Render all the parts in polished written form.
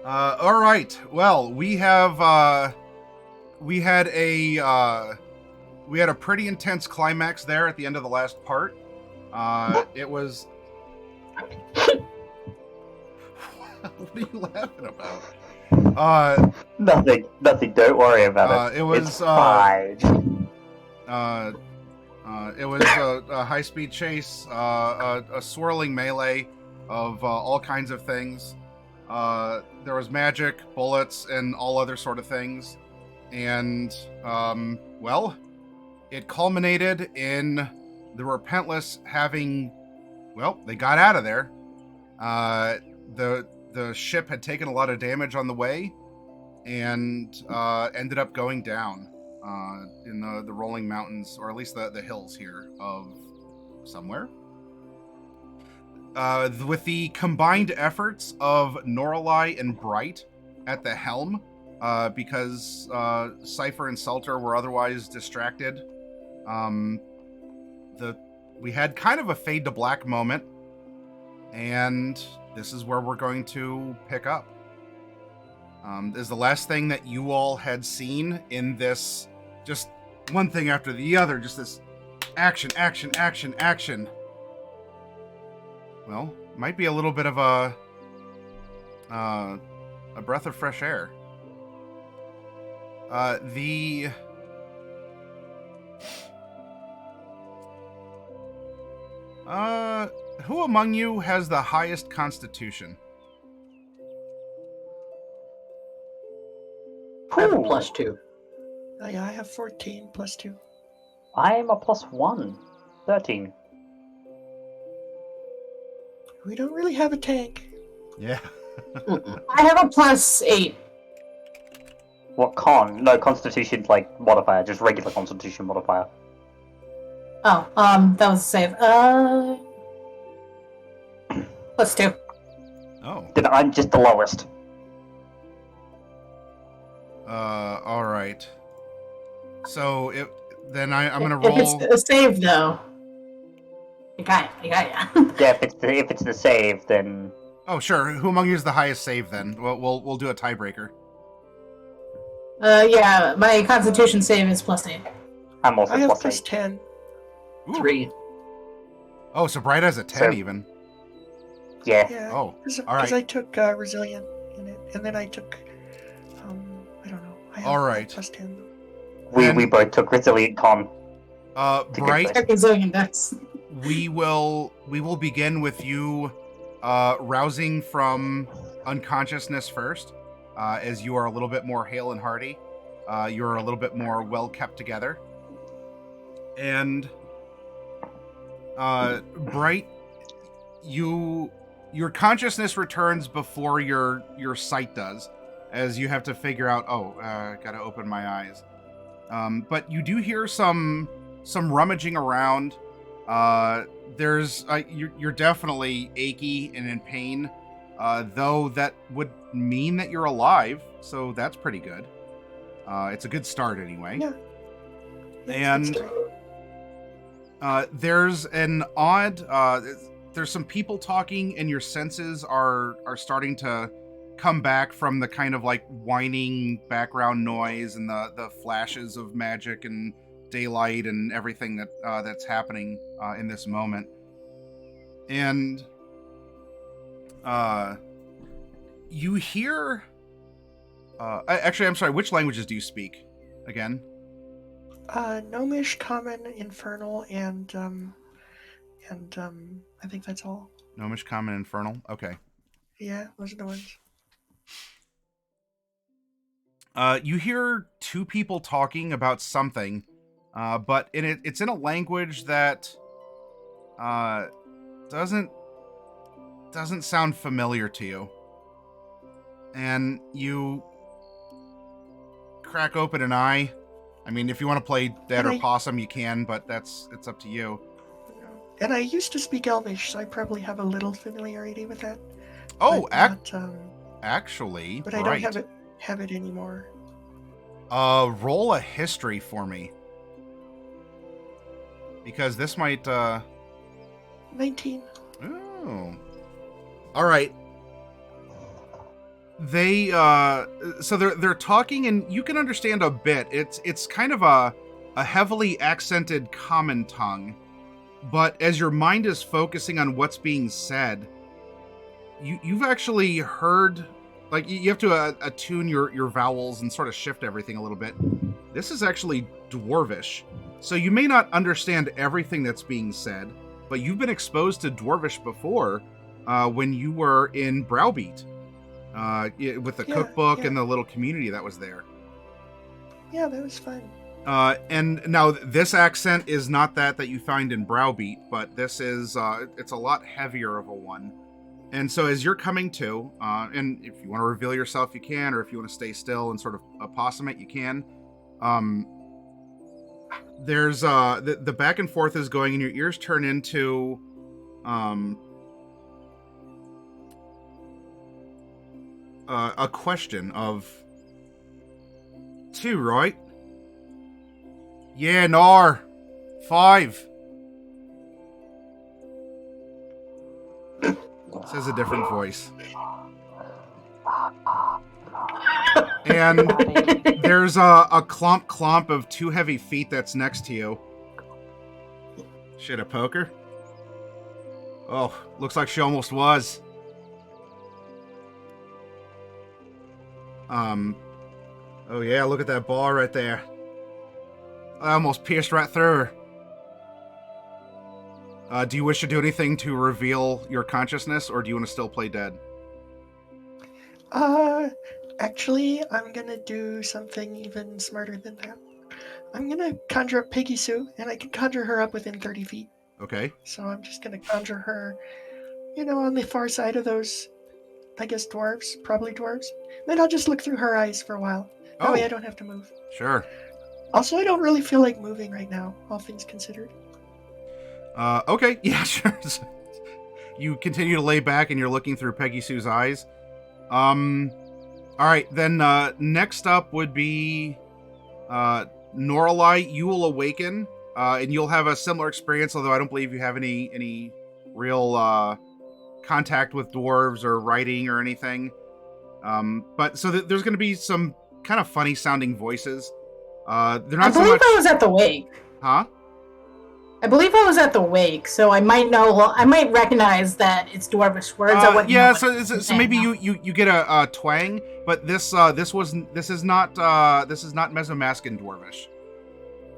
All right. Well, we have we had a we had a pretty intense climax there at the end of the last part. It was. What are you laughing about? Nothing. Don't worry about it. It was It's fine. It was a high-speed chase, a swirling melee of all kinds of things. There was magic, bullets, and all other sort of things. And, well, it culminated in the Repentless having, well, they got out of there. The ship had taken a lot of damage on the way and ended up going down in the rolling mountains, or at least the hills here of somewhere. With the combined efforts of Norallie and Bright at the helm, because Cypher and Selter were otherwise distracted, we had kind of a fade to black moment, and this is where we're going to pick up. This is the last thing that you all had seen in this, just one thing after the other, just this action. Well, might be a little bit of a breath of fresh air. Who among you has the highest constitution? I have a Cool. +2. I have 14 plus 2. I'm a +1. 13. We don't really have a tank. Yeah. I have a +8. What con? No, constitution, like, modifier. Just regular constitution modifier. Oh, that was a save. +2. Oh. Then I'm just the lowest. All right. So then I'm gonna roll. If it's a save, though. You got ya. Yeah, if it's the save, then Oh, sure. Who among you is the highest save? Then we'll do a tiebreaker. Yeah, my Constitution save is +8. I'm also I have +8. +10. Ooh. 3. Oh, so Bright has a 10 So- even. Yeah. Yeah. Oh, Because all right. I took resilient in it, and then I took, I don't know. I have All right. +10 though. We And- both took resilient con. Bright, Check Resilient Dex. we will begin with you rousing from unconsciousness first, as you are a little bit more hale and hearty. You're a little bit more well kept together. And Bright, your consciousness returns before your sight does, as you have to figure out, gotta open my eyes. But you do hear some rummaging around. There's you're definitely achy and in pain, though that would mean that you're alive, so that's pretty good. It's a good start anyway. Yeah. And there's an odd there's some people talking, and your senses are starting to come back from the kind of like whining background noise and the flashes of magic and daylight and everything that's happening in this moment. And you hear actually, I'm sorry, which languages do you speak again? Gnomish, Common, Infernal, and I think that's all. Gnomish, Common, Infernal. Okay. Yeah, those are the ones. You hear two people talking about something, but it's in a language that doesn't sound familiar to you. And you crack open an eye. I mean, if you want to play Dead or Possum, you can, but it's up to you. And I used to speak Elvish, so I probably have a little familiarity with that. Oh, but actually, but I right. don't have it anymore. Roll a history for me, because this might 19. Oh. All right. they so they're talking, and you can understand a bit. It's kind of a heavily accented common tongue, but as your mind is focusing on what's being said, you've actually heard, like, you have to attune your vowels and sort of shift everything a little bit. This is actually Dwarvish, so you may not understand everything that's being said, but you've been exposed to Dwarvish before when you were in Browbeat. With the cookbook and the little community that was there. Yeah, that was fun. And now this accent is not that you find in Browbeat, but this is, it's a lot heavier of a one. And so as you're coming to, and if you want to reveal yourself, you can, or if you want to stay still and sort of approximate, you can. There's, the back and forth is going, and your ears turn into, a question of 2, right? Yeah, nar. 5. Says a different voice. And there's a clomp of 2 heavy feet that's next to you. Shit, a poker? Oh, looks like she almost was. Oh yeah, look at that ball right there. I almost pierced right through her. Do you wish to do anything to reveal your consciousness, or do you want to still play dead? Actually, I'm gonna do something even smarter than that. I'm gonna conjure up Peggy Sue, and I can conjure her up within 30 feet. Okay. So I'm just gonna conjure her, on the far side of those, I guess, dwarves, probably dwarves. Then I'll just look through her eyes for a while. That way I don't have to move. Sure. Also, I don't really feel like moving right now, all things considered. Okay. Yeah, sure. You continue to lay back and you're looking through Peggy Sue's eyes. All right, then next up would be Norallie. You will awaken, and you'll have a similar experience, although I don't believe you have any real contact with dwarves or writing or anything. But so there's going to be some kind of funny sounding voices. They're not I so believe much... I was at the wake. Huh? I believe I was at the wake, so I might recognize that it's Dwarvish words. Yeah, so maybe you get a twang, but this is not Mesomaskin Dwarvish.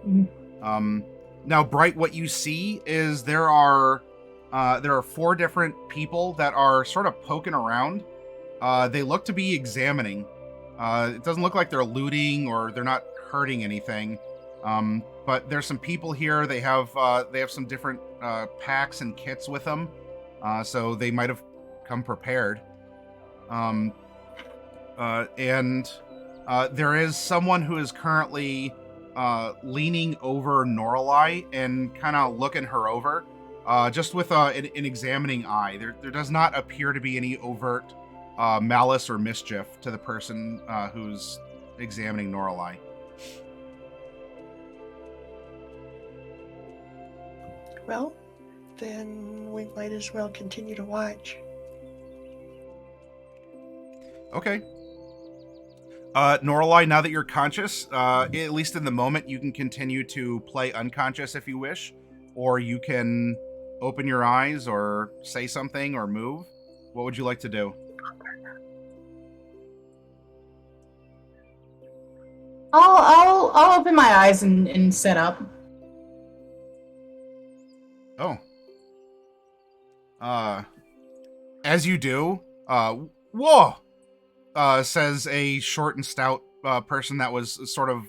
Mm-hmm. Now, Bright, what you see is there are 4 different people that are sort of poking around. They look to be examining. It doesn't look like they're looting or they're not hurting anything. But there's some people here. They have some different packs and kits with them, so they might have come prepared. And there is someone who is currently leaning over Norallie and kind of looking her over, just with an examining eye. There does not appear to be any overt malice or mischief to the person who's examining Norallie. Well, then we might as well continue to watch. Okay. Norallie, now that you're conscious, at least in the moment, you can continue to play unconscious if you wish, or you can open your eyes or say something or move. What would you like to do? I'll open my eyes and set up. Oh. As you do, whoa! Says a short and stout person that was sort of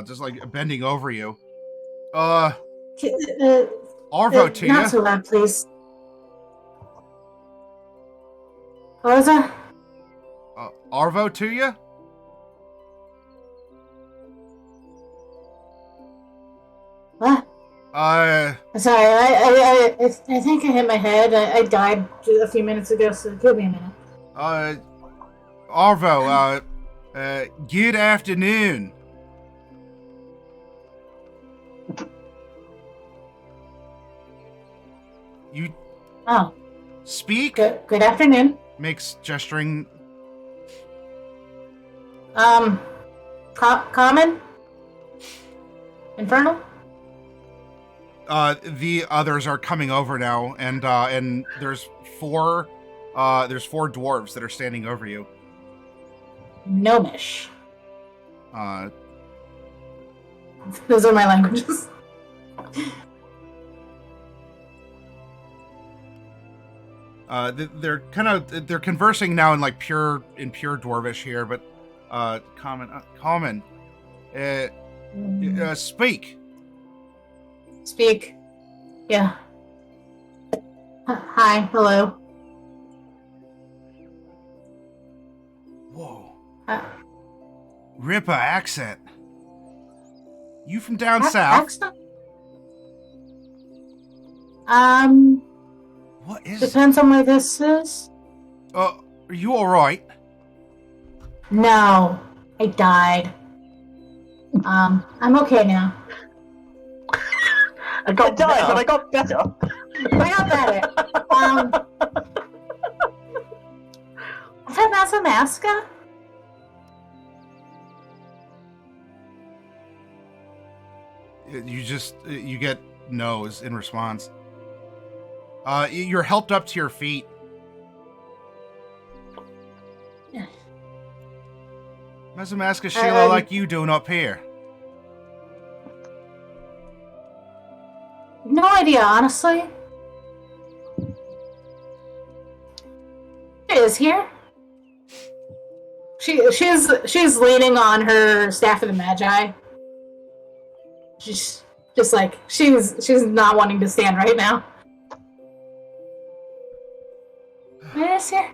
just like bending over you. Arvo to you. Not so loud, please. What was that? Arvo to you? What? Sorry, I think I hit my head. I died a few minutes ago, so give me a minute. Arvo, good afternoon. You Oh. speak? Good afternoon. Makes gesturing Common? Infernal? The others are coming over now, and there's four dwarves that are standing over you. Gnomish. Those are my languages. They're conversing now in like pure dwarvish here, but common. Speak. Speak. Yeah. Hi. Hello. Whoa. Ripper accent. You from down south? Accent? What is Depends on where this is. Are you alright? No. I died. I'm okay now. I got died, but I got better. I got better. Is that Mazamaska? You get no's in response. You're helped up to your feet. Yeah. Mazamaska Sheila like you doing up here? No idea, honestly. She is here. She's leaning on her staff of the Magi. She's just like she's not wanting to stand right now. Where is here?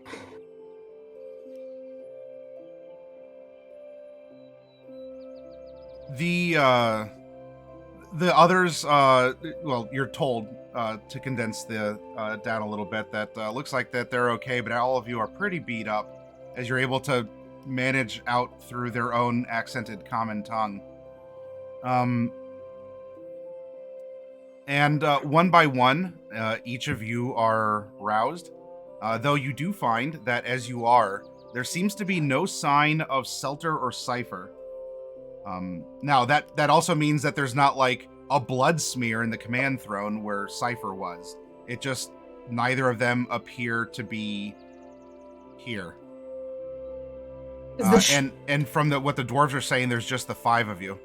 The others, well, you're told to condense the down a little bit that looks like that they're okay, but all of you are pretty beat up as you're able to manage out through their own accented common tongue. And one by one, each of you are roused, though you do find that as you are, there seems to be no sign of Celter or Cypher. Now, that also means that there's not, like, a blood smear in the command throne where Cypher was. It just, neither of them appear to be here. And from what the dwarves are saying, there's just the 5 of you.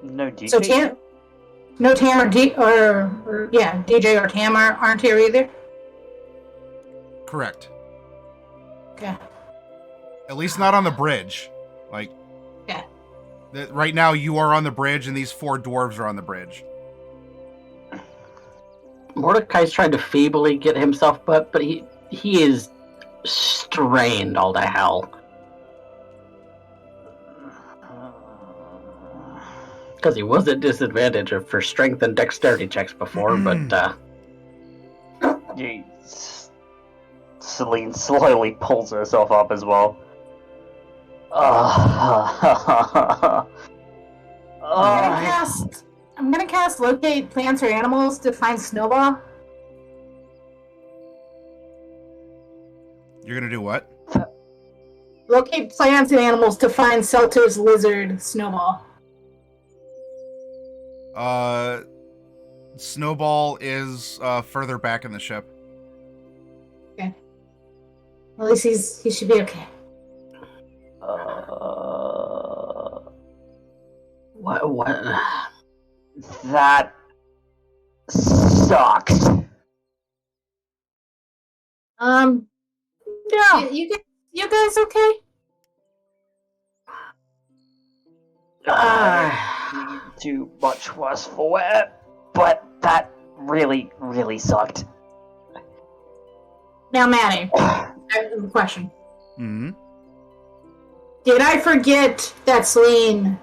No DJ? So Tam or DJ or Tam aren't here either? Correct. Okay. At least not on the bridge. Like, yeah. Right now you are on the bridge and these 4 dwarves are on the bridge. Mordecai's trying to feebly get himself but he is strained all to hell. Because he was at disadvantage for strength and dexterity checks before, but Celine slowly pulls herself up as well. I'm gonna cast locate plants or animals to find Snowball. You're gonna do what? Locate plants and animals to find Celter's lizard Snowball. Snowball is further back in the ship. Okay. At least he should be okay. What? That sucks. Yeah. You guys okay? Too much worse for it, but that really, really sucked. Now, Maddie, I have a question. Mm-hmm. Did I forget that Celine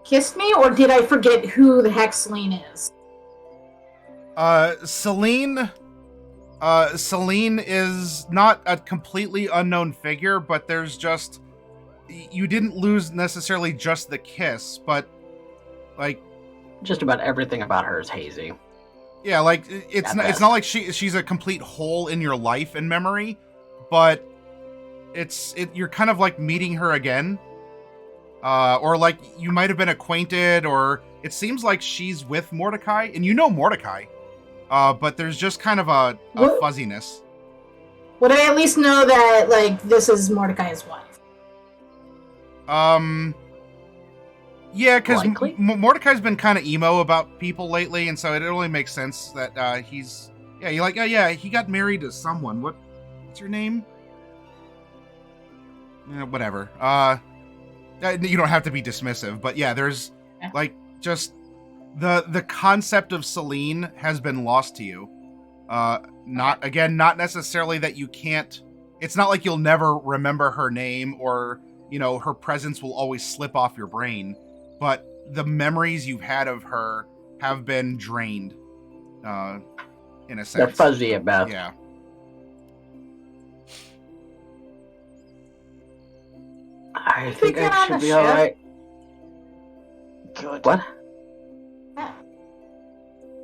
kissed me, or did I forget who the heck Celine is? Celine is not a completely unknown figure, but there's just... You didn't lose necessarily just the kiss, but, like... Just about everything about her is hazy. Yeah, like, it's not like she's a complete hole in your life and memory, but you're kind of like meeting her again. Or like you might have been acquainted, or it seems like she's with Mordecai, and you know Mordecai. But there's just kind of a fuzziness. Would I at least know that, like, this is Mordecai's wife? Yeah, because Mordecai's been kind of emo about people lately, and so it only makes sense that he's... Yeah, you're like, oh yeah, he got married to someone. What's your name? Whatever. You don't have to be dismissive, but yeah, there's, like, just... The concept of Celine has been lost to you. Not necessarily that you can't... It's not like you'll never remember her name, or, her presence will always slip off your brain. But the memories you've had of her have been drained, in a sense. They're fuzzy at best. Yeah. I think I should be alright. Good. What?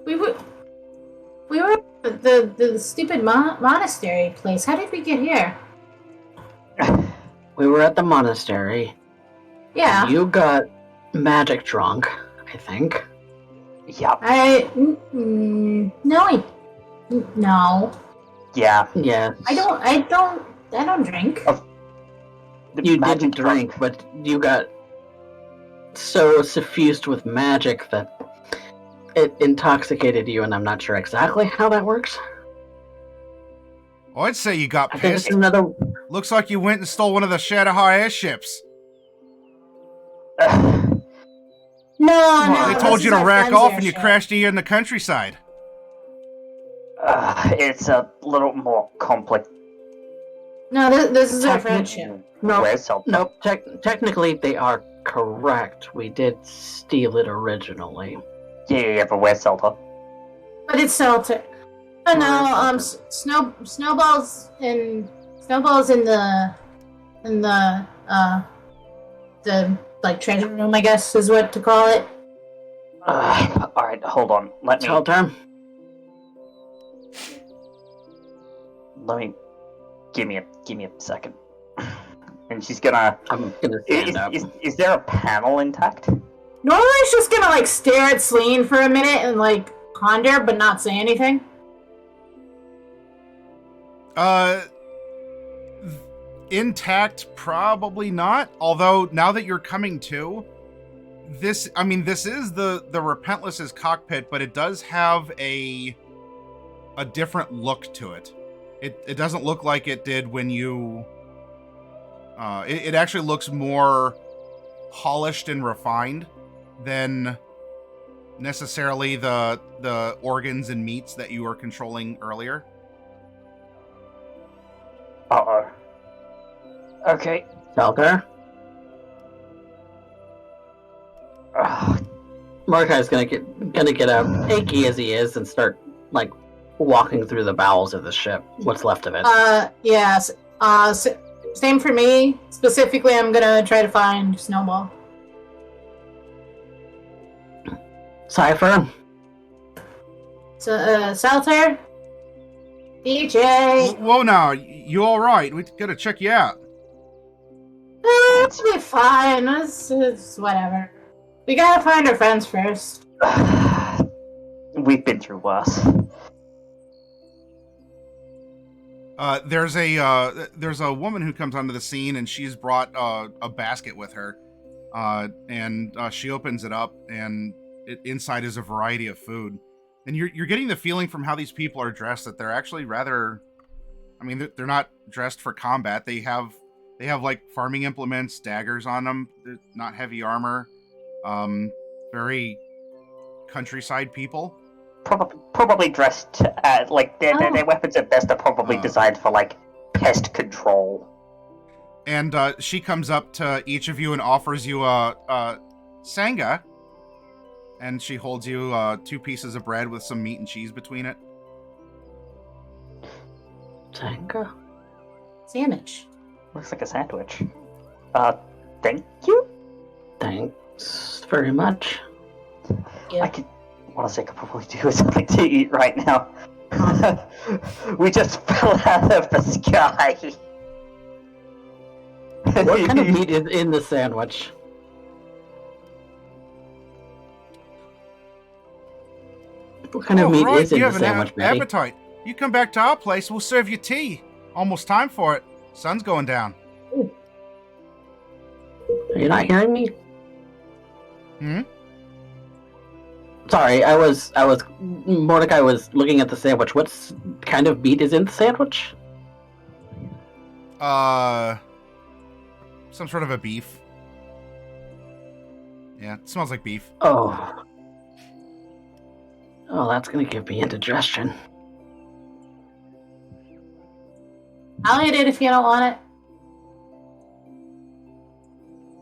We were at the stupid monastery place. How did we get here? We were at the monastery. Yeah. You got magic drunk, I think. Yep. No. Yeah. Yeah. I don't drink. You didn't drink, but you got so suffused with magic that it intoxicated you, and I'm not sure exactly how that works. Oh, I'd say you got I think pissed. it's another... Looks like you went and stole one of the Shadahar airships. No. They told you to rack off and you crashed here in the countryside. It's a little more complex. No, this is our friendship. Nope. Technically, they are correct. We did steal it originally. Yeah, but where's Celta? But it's Celtic. Oh no, snowballs in the like treasure room, I guess is what to call it. Alright, hold on. Celta? Give me a second. And she's gonna... I'm gonna stand up. Is there a panel intact? Norallie's just gonna like stare at Celine for a minute and like ponder but not say anything. Intact, probably not. Although, now that you're coming to, this is the Repentless's cockpit, but it does have a different look to it. It doesn't look like it did when you... It actually looks more polished and refined than necessarily the organs and meats that you were controlling earlier. Uh-oh. Okay. Celta? Mordecai's gonna get up, achy as he is, and start, like, walking through the bowels of the ship. What's left of it. Yes. Same for me. Specifically, I'm gonna try to find Snowball. Cypher? Salter? DJ? Whoa now, you alright? We gotta check you out. It'll be fine. It's whatever. We gotta find our friends first. We've been through worse. There's a woman who comes onto the scene, and she's brought a basket with her, and she opens it up, and inside is a variety of food. And you're getting the feeling from how these people are dressed that they're actually rather, they're not dressed for combat. They have like farming implements, daggers on them. They're not heavy armor. Very countryside people. Probably dressed like their weapons at best are probably designed for like pest control. And she comes up to each of you and offers you a sanga, and she holds you 2 pieces of bread with some meat and cheese between it. Sanga? Sandwich. Looks like a sandwich. Thank you. Thanks very much. Yeah. I could probably do with something to eat right now. We just fell out of the sky. What kind of meat is in the sandwich? What kind of meat is in you the have sandwich, an Maddie? appetite. You come back to our place, we'll serve you tea. Almost time for it. Sun's going down. Are you not hearing me? Hmm? Sorry, Mordecai was looking at the sandwich. What kind of meat is in the sandwich? Some sort of a beef. Yeah, it smells like beef. Oh. Oh, that's gonna give me indigestion. I'll eat it if you don't want it.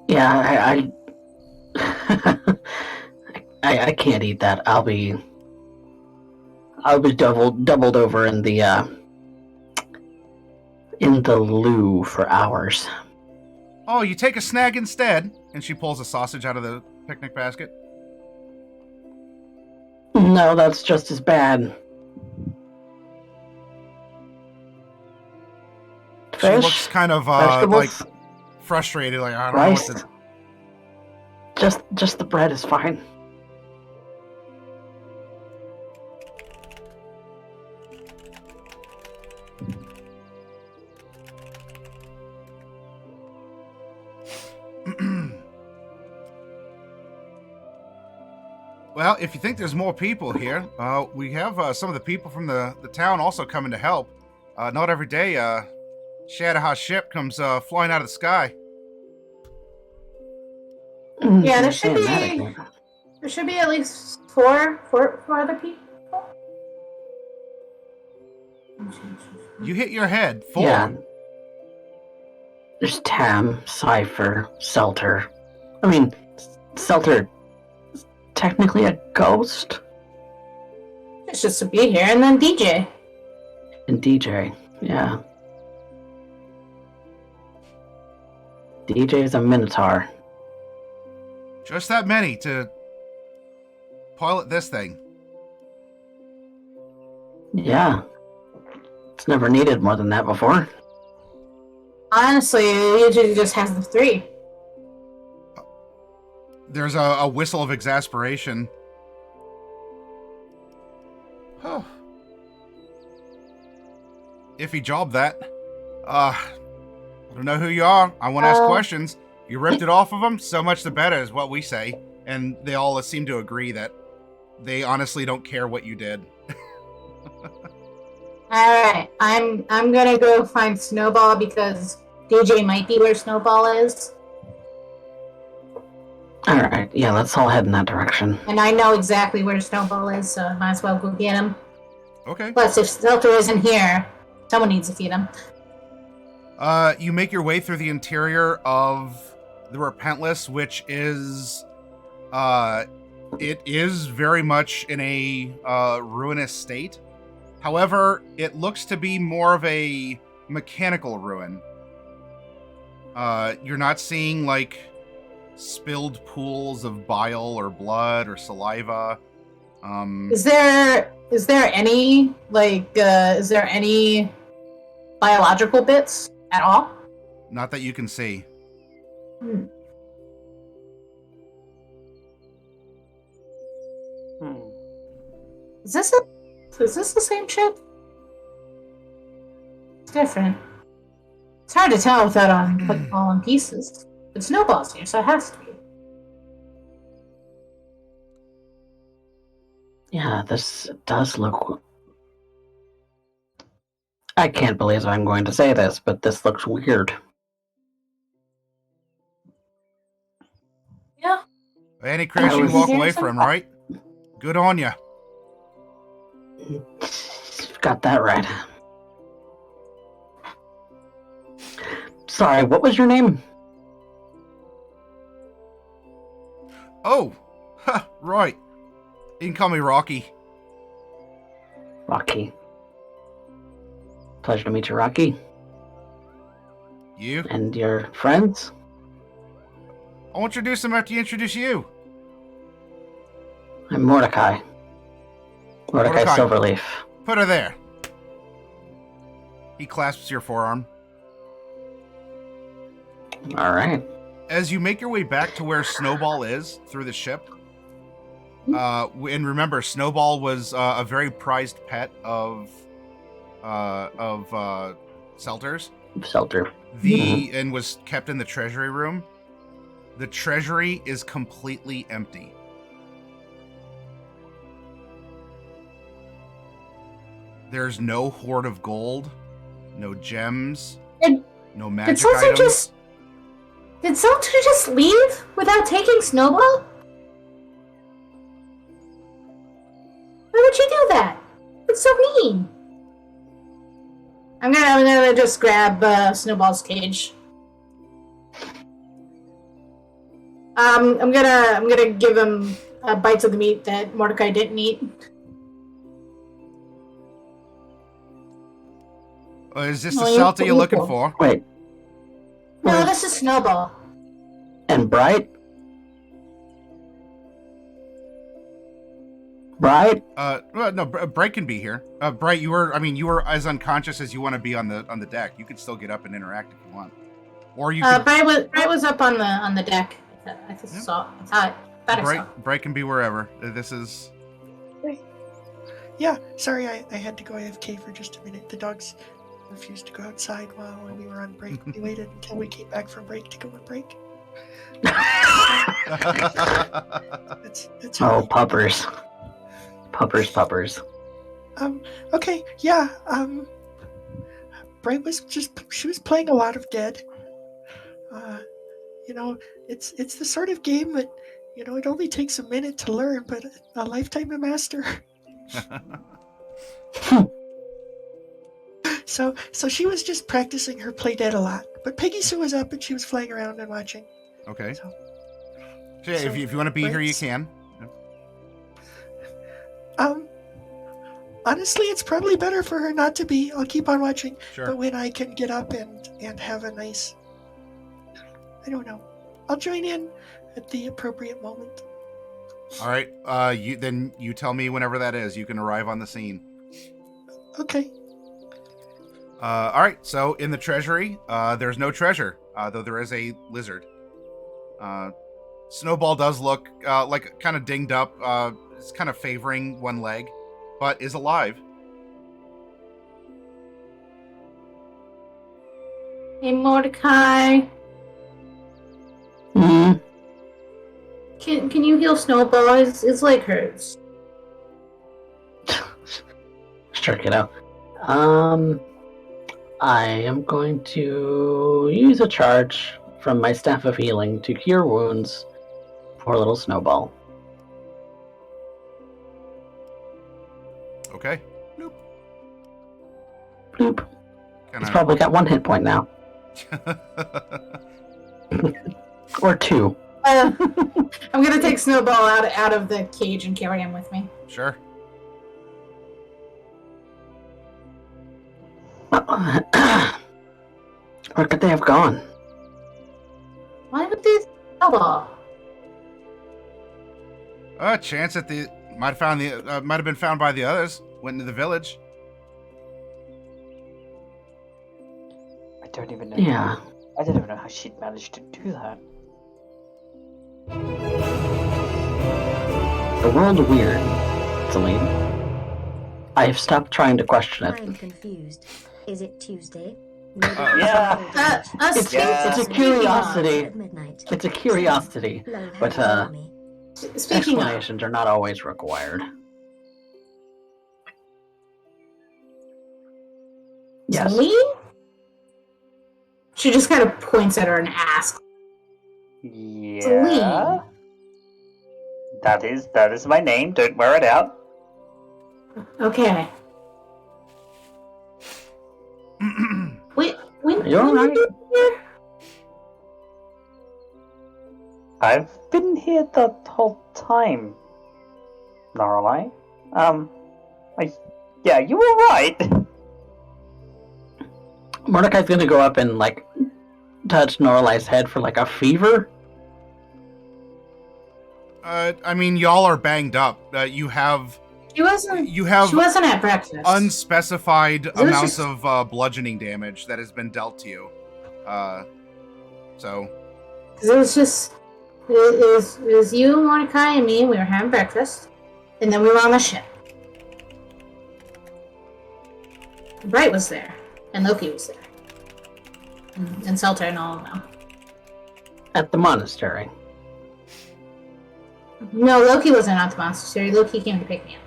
Yeah, I can't eat that. I'll be doubled over in the loo for hours. Oh, you take a snag instead. And she pulls a sausage out of the picnic basket. No, that's just as bad. She Fish, looks kind of like frustrated, like I don't rice. know what to. Just the bread is fine. Well, if you think there's more people here, we have some of the people from the town also coming to help. Not every day, Shadahar's ship comes flying out of the sky. Yeah, there should be at least four other people. You hit your head. 4. Yeah. There's Tam, Cypher, Selter. I mean, Selter is technically a ghost. It's just to be here, and then DJ. And DJ, yeah. DJ's a minotaur. Just that many to pilot this thing. Yeah. It's never needed more than that before. Honestly, it usually just has the 3. There's a whistle of exasperation. Oh. Iffy job, that. I don't know who you are. I want to ask questions. You ripped it off of them? So much the better is what we say. And they all seem to agree that they honestly don't care what you did. Alright, I'm gonna go find Snowball because DJ might be where Snowball is. Alright, yeah, let's all head in that direction. And I know exactly where Snowball is, so I might as well go get him. Okay. Plus, if Shelter isn't here, someone needs to feed him. You make your way through the interior of the Repentless, which is, it is very much in a ruinous state. However, it looks to be more of a mechanical ruin. You're not seeing, like, spilled pools of bile or blood or saliva. Is there any, is there any biological bits at all? Not that you can see. Is this the same ship? It's different. It's hard to tell without all in pieces. But Snowball's here, so it has to be. Yeah, this does look... I can't believe I'm going to say this, but this looks weird. Yeah. Any crash you walk away from, right? Good on ya. Got that right. Sorry, what was your name? Oh, right. You can call me Rocky. Rocky. Pleasure to meet you, Rocky. You? And your friends? I'll introduce them after you introduce you. I'm Mordecai. Mordecai Silverleaf. Put her there. He clasps your forearm. All right. As you make your way back to where Snowball is through the ship, and remember, Snowball was a very prized pet of Selter's. Selter. And was kept in the treasury room. The treasury is completely empty. There's no hoard of gold, no gems, no magic items. Did Selter just leave without taking Snowball? Why would you do that? It's so mean. I'm gonna just grab Snowball's cage. I'm gonna give him bites of the meat that Mordecai didn't eat. Is this the Celta you're looking for? Wait. No, this is Snowball. And Bright? Bright? Well, no, Bright can be here. Bright, you were as unconscious as you want to be on the deck. You could still get up and interact if you want, or you. Bright was up on the deck. I thought I saw. Bright can be wherever. This is. Yeah, sorry, I had to go AFK for just a minute. The dogs refused to go outside while we were on break. We waited until we came back from break to go on break. It's oh, puppers. Puppers. Okay, yeah, Bright she was playing a lot of Dead. It's the sort of game that, it only takes a minute to learn, but a lifetime to master. So she was just practicing her play Dead a lot. But Peggy Sue was up and she was flying around and watching. Okay. So if you want to be here, you can. Honestly, it's probably better for her not to be. I'll keep on watching. Sure. But when I can get up and have a nice, I don't know, I'll join in at the appropriate moment. All right. You tell me whenever that is. You can arrive on the scene. Okay. All right. So in the treasury, there's no treasure, though there is a lizard. Snowball does look like kind of dinged up. It's kind of favoring one leg, but is alive. Hey, Mordecai. Mm-hmm. Can you heal Snowball? His leg hurts. Sure, kiddo. I am going to use a charge from my Staff of Healing to cure wounds for little Snowball. Okay. Bloop. Bloop. He's probably got 1 hit point now. Or 2. I'm gonna take Snowball out of the cage and carry him with me. Sure. Where could they have gone? Why would they Snowball? Chance that they might have been found by the others. Went into the village. I don't even know. Yeah. I don't even know how she'd managed to do that. The world weird, Celine. I have stopped trying to question it. I'm confused. Is it Tuesday? Yeah. It's a curiosity. It's a curiosity, but explanations are not always required. Yes. Celine? She just kind of points at her and asks. Yeah. Celine. That is my name. Don't wear it out. Okay. When You're you right. been here? I've been here the whole time, Norallie. Yeah, you were right. Mordecai's gonna go up and touch Norallie's head for a fever. I mean, y'all are banged up. You have She wasn't at breakfast. Unspecified amounts of bludgeoning damage that has been dealt to you. So. Because it was just it was you, Mordecai, and me. We were having breakfast, and then we were on the ship. Bright was there, and Loki was there, and Selter and all of them. At the monastery. No, Loki wasn't at the monastery. Loki came to pick me up.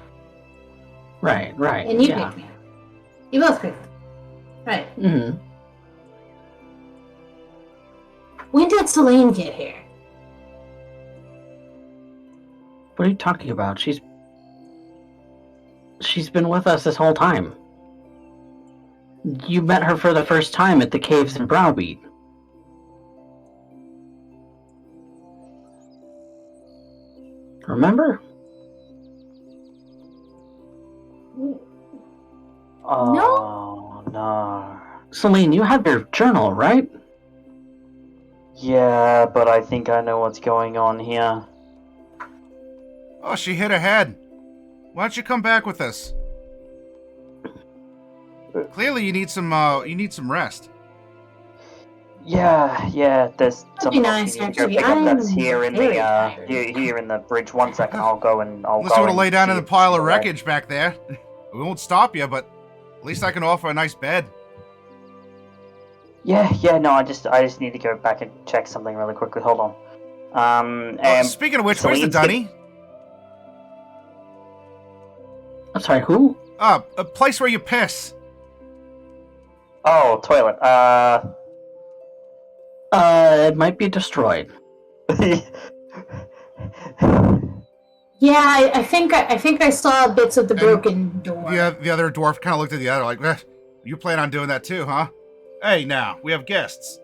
Right. And you picked me up. You both picked me up. Right. Mm-hmm. When did Selene get here? What are you talking about? She's been with us this whole time. You met her for the first time at the caves in Browbeat. Remember? Oh, no. Selene, you have your journal, right? Yeah, but I think I know what's going on here. Oh, she hit ahead. Why don't you come back with us? Clearly, you need some rest. Yeah. There's That'd something be else nice, you need to go actually. pick up. That's I'm here in very the tired. here in the bridge. 1 second, I'll go and Unless you want to lay down in the pile of wreckage. wreckage back there. We won't stop you, but at least I can offer a nice bed. Yeah. No, I just need to go back and check something really quickly. Hold on. Speaking of which, where's the Celine's dunny? I'm sorry, who? A place where you piss. Oh, toilet. It might be destroyed. Yeah, I think I saw bits of the broken door. Yeah, the other dwarf kind of looked at the other like, you plan on doing that too, huh? Hey, now, we have guests.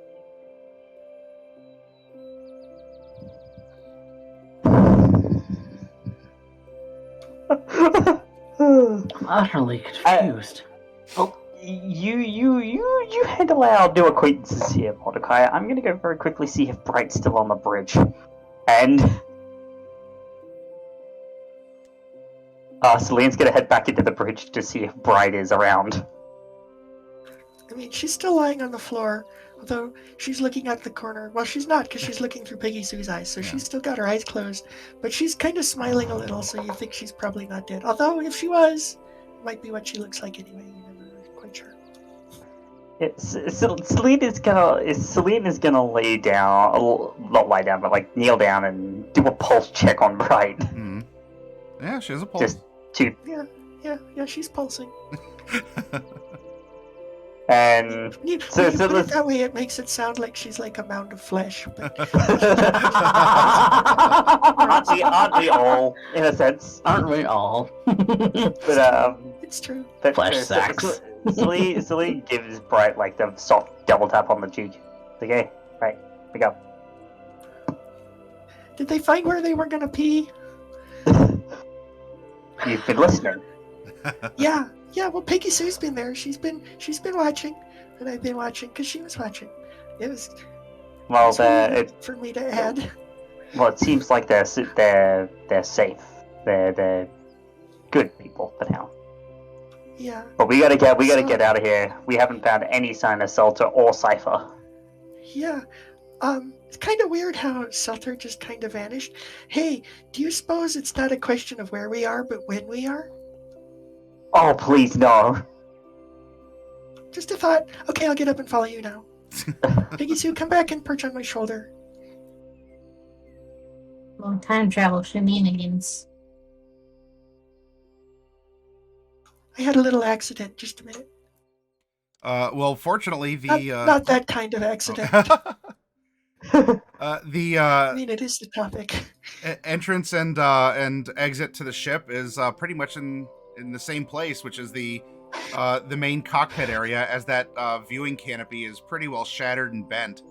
I'm utterly confused. You handle our new acquaintances here, Mordecai. I'm gonna go very quickly see if Bright's still on the bridge. And Celine's gonna head back into the bridge to see if Bright is around. I mean, she's still lying on the floor, although she's looking at the corner. Well, she's not, because she's looking through Peggy Sue's eyes, so she's still got her eyes closed. But she's kind of smiling a little, so you think she's probably not dead. Although, if she was, it might be what she looks like anyway. You're never quite sure. Celine is gonna lay down, not lie down, but like kneel down and do a pulse check on Bright. Mm-hmm. Yeah, she has a pulse. Just to Yeah, she's pulsing. and You so put it let's- that way, it makes it sound like she's like a mound of flesh. But aren't we all in a sense? Aren't we all? But it's true. Flesh sacks. Celine gives Bright like the soft double tap on the cheek. It's like, hey, right, pick up. Did they find where they were gonna pee? You've been listening. Yeah. Well, Peggy Sue's been there. She's been watching, and I've been watching because she was watching. It was Well, sweet for me to add. Well, it seems like they're safe. They're good people for now. Yeah. But we gotta get out of here. We haven't found any sign of Selter or Cypher. Yeah. It's kind of weird how Selter just kind of vanished. Hey, do you suppose it's not a question of where we are, but when we are? Oh, please no. Just a thought. Okay, I'll get up and follow you now. Peggy Sue, come back and perch on my shoulder. Long time travel shenanigans. I had a little accident. Just a minute. Well, fortunately, Not that kind of accident. I mean, it is the topic. Entrance and exit to the ship is pretty much in the same place, which is the main cockpit area, as that viewing canopy is pretty well shattered and bent.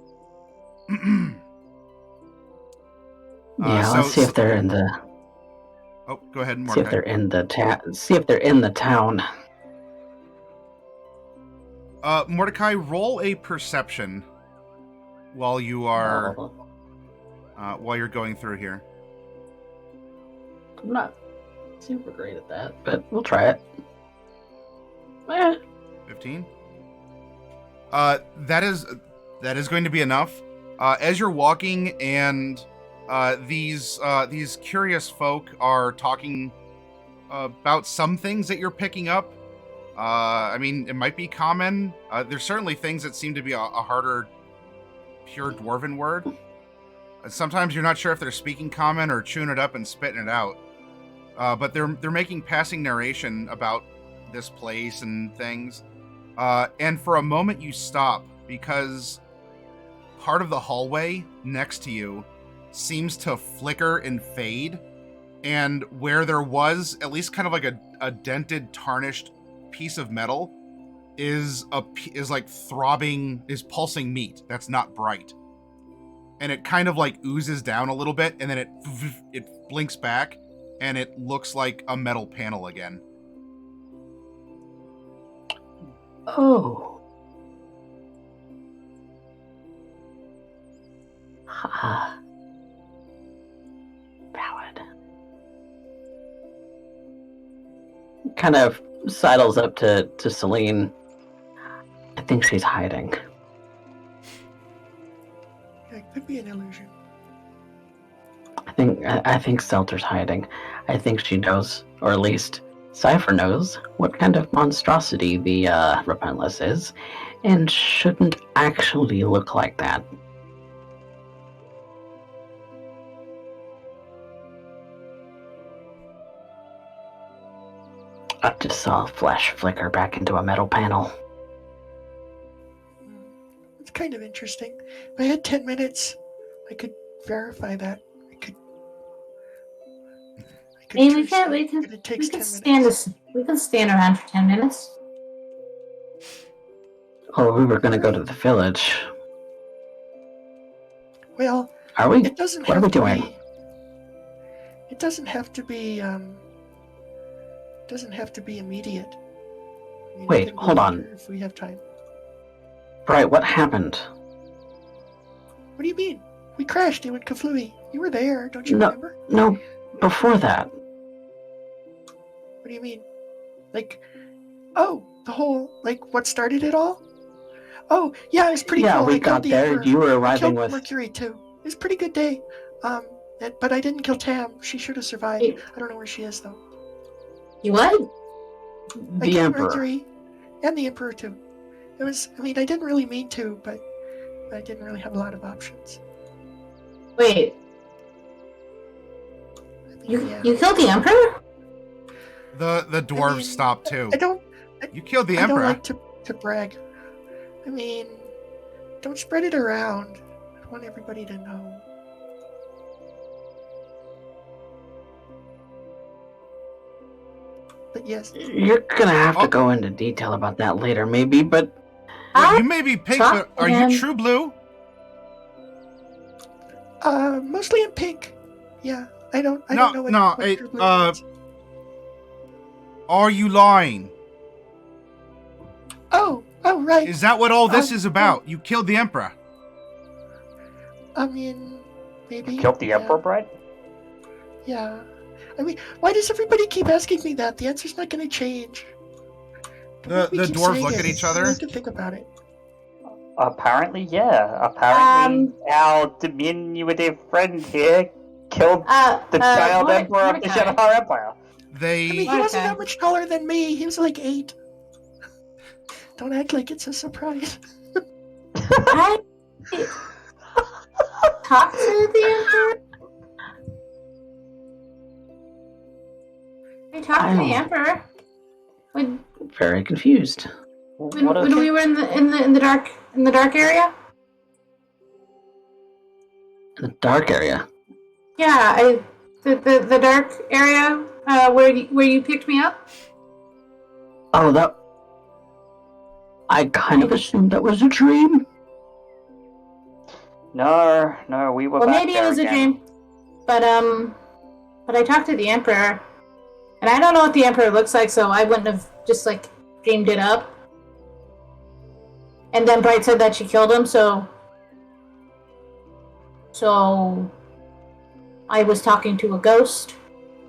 Let's see if they're in the. Oh, go ahead, See if Mordecai. they're in the See if they're in the town. Mordecai, roll a perception while you are while you're going through here. I'm not super great at that, but we'll try it. 15. That is going to be enough. As you're walking, and these curious folk are talking about some things that you're picking up. I mean, it might be common. There's certainly things that seem to be a harder, pure dwarven word. Sometimes you're not sure if they're speaking common or chewing it up and spitting it out. But they're making passing narration about this place and things. And for a moment you stop because part of the hallway next to you seems to flicker and fade. And where there was at least kind of like a dented, tarnished piece of metal is like throbbing, is pulsing meat that's not bright. And it kind of like oozes down a little bit, and then it blinks back, and it looks like a metal panel again. Oh. Valid. Kind of sidles up to Celine. I think she's hiding. Yeah, it could be an illusion. I think Selter's hiding. I think she knows, or at least Cypher knows, what kind of monstrosity the Repentless is, and shouldn't actually look like that. I just saw flesh flicker back into a metal panel. It's kind of interesting. If I had 10 minutes, I could verify that. I could Hey, do so, but it takes 10 minutes. We can stand around for 10 minutes. Oh, we were gonna go to the village. Well, Are we? it doesn't What are have we to doing? be. It doesn't have to be. Doesn't have to be immediate. I mean, Wait, it can be hold on. later if we have time. Right, what happened? What do you mean? We crashed. You went Kaflooey. You were there, don't you No. remember? No, before that. What do you mean? Like, oh, the whole, like, what started it all? Oh, yeah, it was pretty Yeah, cool. we I got killed the there. Emperor. You were I arriving killed with. Merkuri too. It was a pretty good day. But I didn't kill Tam. She should have survived. Wait. I don't know where she is though. You what? I The killed Emperor. Merkuri and the Emperor too. It was. I mean, I didn't really mean to, but I didn't really have a lot of options. Wait, I mean, you yeah. you killed the Emperor? The dwarves mean, stop too. I don't. You killed the I don't Emperor. like to brag. I mean, don't spread it around. I want everybody to know. But yes, You're gonna have Oh. to go into detail about that later, maybe, but Well, you may be pink, Talk but are to him. you true blue? mostly in pink. Yeah, I don't No, know no, what it, true blue uh, means. Are you lying? Oh, right. Is that what all this Oh, is about? You killed the Emperor. I mean, maybe. Killed the yeah, Emperor, Brett? Yeah. I mean, why does everybody keep asking me that? The answer's not going to change. The We keep dwarves saying look it. at each I other. like to think about it. Apparently, yeah. Apparently, our diminutive friend here killed the child emperor of the Mordecai. Shadahar Empire. I They mean, he wasn't Okay. that much taller than me. He was like 8. Don't act like it's a surprise. I talk to the Emperor. I talked to the Emperor when very confused. when we were in the dark area. The dark area. Yeah, the dark area where you picked me up. Oh, that. I kind of assumed that was a dream. No, we were Well, back maybe it there was a again. dream, but I talked to the Emperor, and I don't know what the Emperor looks like, so I wouldn't have just like dreamed it up. And then Bright said that she killed him, so I was talking to a ghost.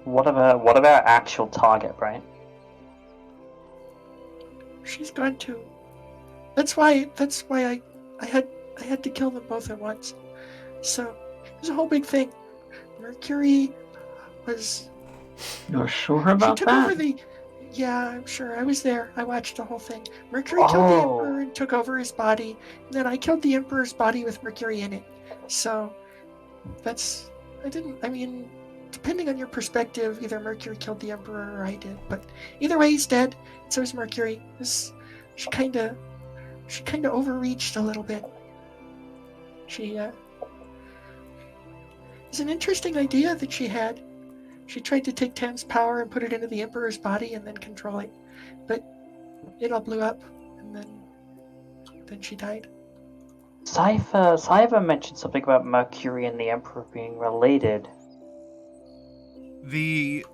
What about our actual target, Brian? She's gone too. That's why I had had to kill them both at once. So it was a whole big thing. Merkuri was... You're sure about she took that? over the... Yeah, I'm sure. I was there. I watched the whole thing. Merkuri killed the Emperor and took over his body. And then I killed the Emperor's body with Merkuri in it. So that's... depending on your perspective, either Merkuri killed the Emperor or I did. But either way, he's dead. So is Merkuri. She kind of overreached a little bit. It's an interesting idea that she had. She tried to take Tam's power and put it into the Emperor's body and then control it. But it all blew up, and then she died. Cypher mentioned something about Merkuri and the Emperor being related.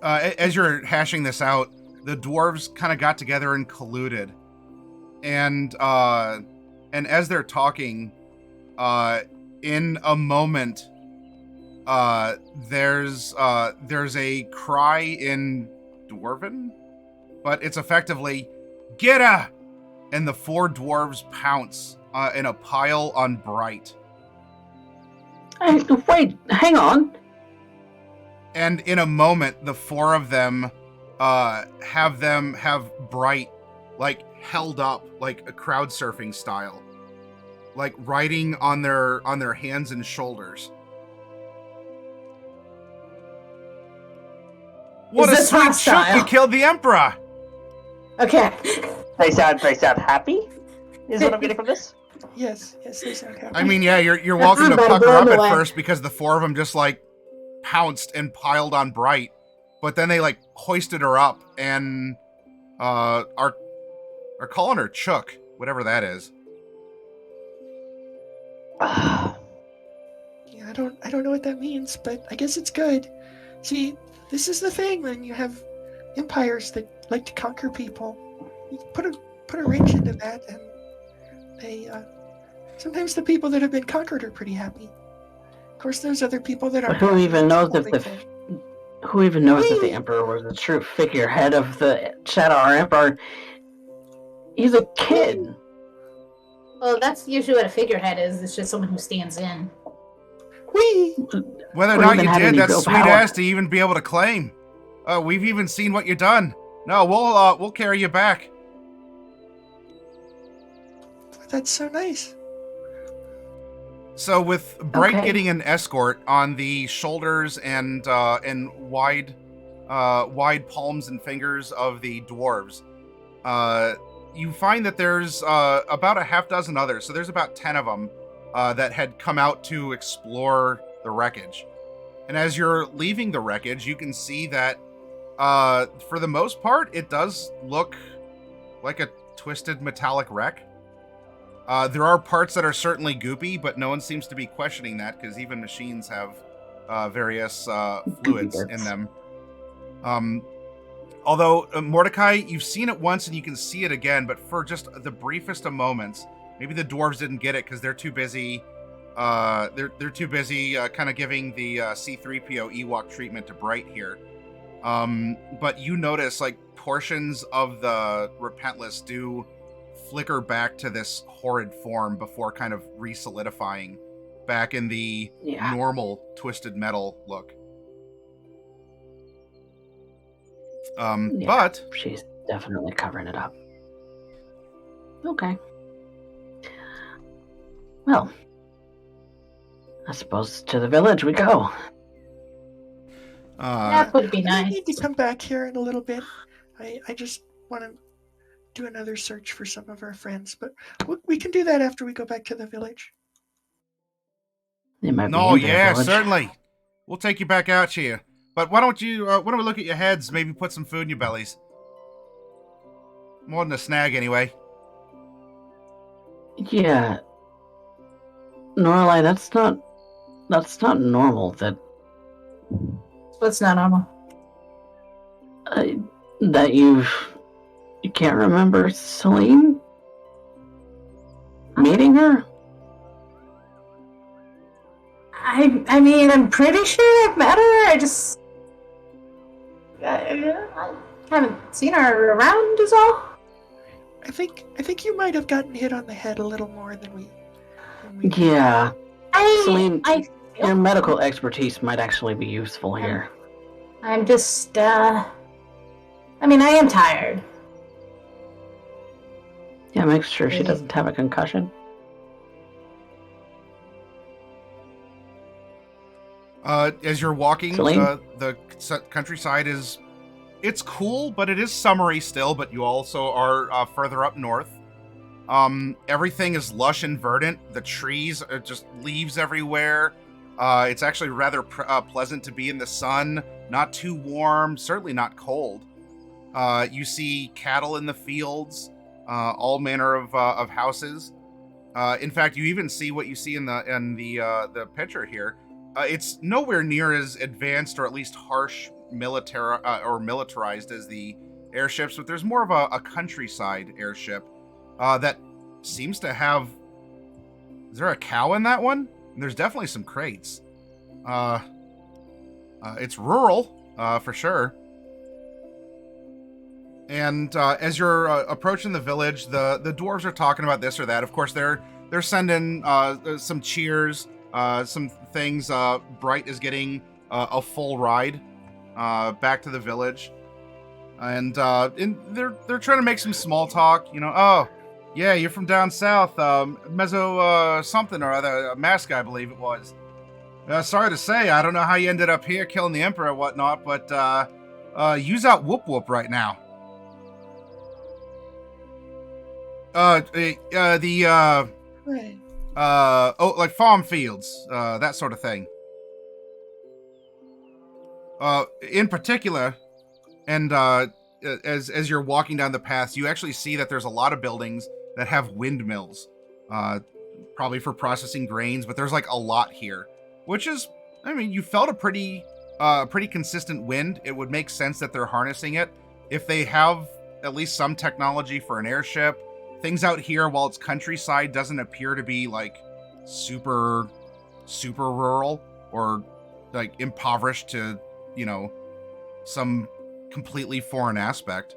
As you're hashing this out, the dwarves kind of got together and colluded. And as they're talking, in a moment, there's a cry in Dwarven, but it's effectively, "Get her!" And the 4 dwarves pounce in a pile on Bright. Wait, hang on. And in a moment, the 4 of them have Bright, like, held up, like a crowd surfing style, like riding on their hands and shoulders. What a sweet shoot! You killed the Emperor. Okay. They sound happy. Is what I'm getting from this. Yes, they sound happy. I mean, yeah, you're welcome to pucker up at first because the 4 of them just like pounced and piled on Bright, but then they like hoisted her up and are calling her Chook, whatever that is. Yeah, I don't know what that means, but I guess it's good. See, this is the thing when you have empires that like to conquer people. You put a wrench into that, and they sometimes the people that have been conquered are pretty happy. Of course, there's other people that are. Who even knows if the Emperor was the true figurehead of the Shadahar Empire? He's a kid. Well, that's usually what a figurehead is. It's just someone who stands in. Whether or not you did, that's sweet ass to even be able to claim. We've even seen what you've done. No, we'll carry you back. That's so nice. So with Bright getting an escort on the shoulders and wide palms and fingers of the dwarves, you find that there's about a half dozen others. So there's about 10 of them that had come out to explore the wreckage. And as you're leaving the wreckage, you can see that for the most part, it does look like a twisted metallic wreck. There are parts that are certainly goopy, but no one seems to be questioning that because even machines have various fluids in them. Although, Mordecai, you've seen it once and you can see it again, but for just the briefest of moments, maybe the dwarves didn't get it because they're too busy. They're too busy kind of giving the C-3PO Ewok treatment to Bright here. But you notice like portions of the Repentless do flicker back to this horrid form before kind of re-solidifying back in the normal twisted metal look. But she's definitely covering it up. Okay. Well, I suppose to the village we go. That would be nice. I need to come back here in a little bit. I just want to do another search for some of our friends, but we can do that after we go back to the village. Certainly. We'll take you back out here. But why don't we look at your heads, maybe put some food in your bellies? More than a snag, anyway. Yeah. Norallie, that's not normal. What's not normal? That you can't remember Celine? Meeting her? I mean, I'm pretty sure I've met her. I haven't seen her around is all. I think you might have gotten hit on the head a little more than we Yeah. Celine, I your medical expertise might actually be useful here. I'm just, I mean, I am tired. Yeah, make sure she doesn't have a concussion. As you're walking, the countryside it's cool, but it is summery still, but you also are further up north. Everything is lush and verdant. The trees are just leaves everywhere. It's actually rather pleasant to be in the sun. Not too warm, certainly not cold. You see cattle in the fields, all manner of houses. In fact, you even see what you see in the picture here. It's nowhere near as advanced or at least harsh militarized as the airships, but there's more of a countryside airship that seems to have... Is there a cow in that one? There's definitely some crates. It's rural, for sure. And as you're approaching the village, the dwarves are talking about this or that. Of course, they're sending some cheers, some things. Bright is getting a full ride back to the village, and they're trying to make some small talk. Oh, yeah, you're from down south, Mezzo something or other, Mask, I believe it was. Sorry to say, I don't know how you ended up here killing the Emperor and whatnot, but you's out whoop whoop right now. Right. Like farm fields, that sort of thing. In particular, and as you're walking down the paths, you actually see that there's a lot of buildings that have windmills, probably for processing grains, but there's like a lot here, which is, I mean, you felt a pretty consistent wind. It would make sense that they're harnessing it. If they have at least some technology for an airship, things out here, while it's countryside, doesn't appear to be like super rural or like impoverished to, some completely foreign aspect.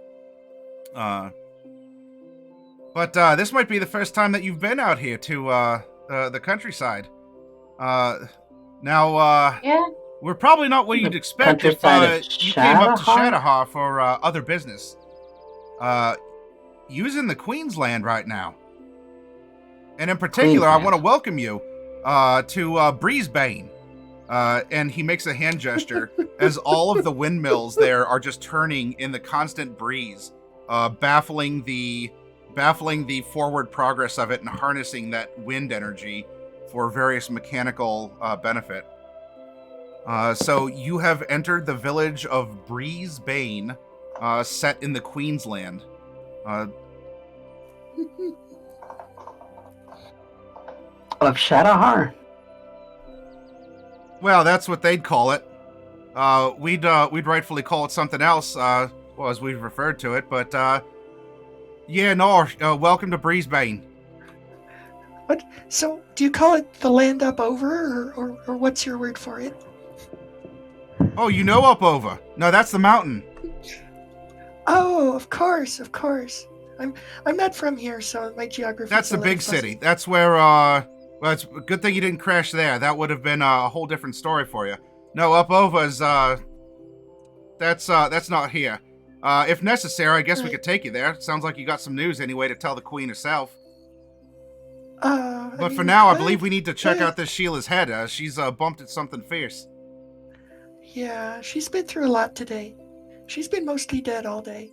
But this might be the first time that you've been out here to the countryside. Now, yeah, we're probably not what you'd expect if you came up to Shadahar for other business. You's in the Queen's Land right now. And in particular, I want to welcome you to Breezebane. And he makes a hand gesture as all of the windmills there are just turning in the constant breeze, baffling the forward progress of it and harnessing that wind energy for various mechanical benefit. So you have entered the village of Breezebane, set in the Queen's Land. Of Shadahar. Well, that's what they'd call it. We'd rightfully call it something else, as we've referred to it, but welcome to Breezebane. What? So, do you call it the land up over, or what's your word for it? Oh, up over. No, that's the mountain. Oh, of course. I'm not from here, so my geography. That's the big city. That's where. Well, it's a good thing you didn't crash there. That would have been a whole different story for you. No, up over is that's not here. If necessary, I guess we could take you there. Sounds like you got some news anyway to tell the Queen herself. But for now, I believe we need to check out this Sheila's head. She's bumped at something fierce. Yeah, she's been through a lot today. She's been mostly dead all day.